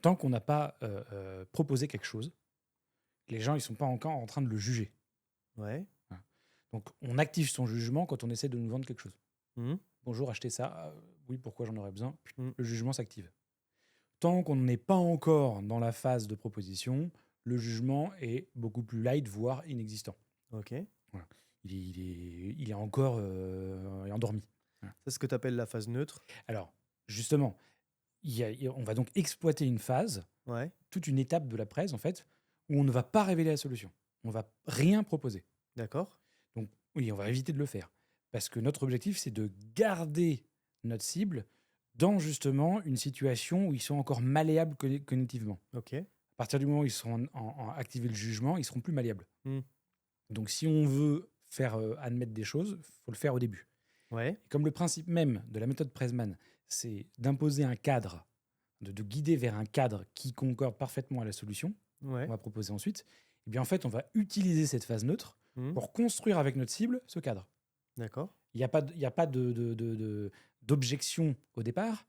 tant qu'on n'a pas proposé quelque chose, les gens ils sont pas encore en train de le juger. Ouais. Voilà. Donc on active son jugement quand on essaie de nous vendre quelque chose. Mmh. Bonjour, achetez ça. Ah, oui, pourquoi j'en aurais besoin? Mmh. Le jugement s'active. Tant qu'on n'est pas encore dans la phase de proposition, le jugement est beaucoup plus light, voire inexistant. OK. Voilà. Il est encore endormi. Voilà. C'est ce que tu appelles la phase neutre? Alors, justement, on va donc exploiter une phase, Ouais. toute une étape de la presse, en fait, où on ne va pas révéler la solution. On va rien proposer. D'accord. Donc, oui, on va éviter de le faire. Parce que notre objectif, c'est de garder notre cible dans justement une situation où ils sont encore malléables cognitivement. OK. À partir du moment où ils seront activer le jugement, ils seront plus malléables. Mmh. Donc, si on veut faire admettre des choses, il faut le faire au début. Ouais. Et comme le principe même de la méthode Pressman, c'est d'imposer un cadre, de guider vers un cadre qui concorde parfaitement à la solution qu'on Ouais. va proposer ensuite, eh bien en fait, on va utiliser cette phase neutre Mmh. pour construire avec notre cible ce cadre. D'accord. Il y a pas d'objection au départ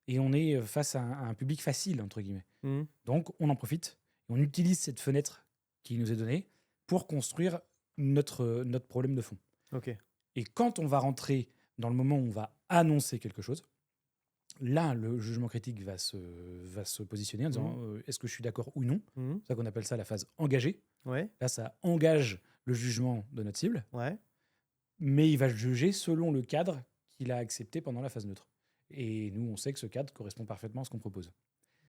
et on est face à un public facile, entre guillemets. Mmh. Donc, on en profite et on utilise cette fenêtre qui nous est donnée pour construire notre problème de fond. OK. Et quand on va rentrer dans le moment où on va annoncer quelque chose, là, le jugement critique va se positionner en Mmh. disant est-ce que je suis d'accord ou non. Mmh. C'est ça qu'on appelle ça la phase engagée. Ouais. Là, ça engage le jugement de notre cible, Ouais. mais il va juger selon le cadre qu'il a accepté pendant la phase neutre. Et nous, on sait que ce cadre correspond parfaitement à ce qu'on propose.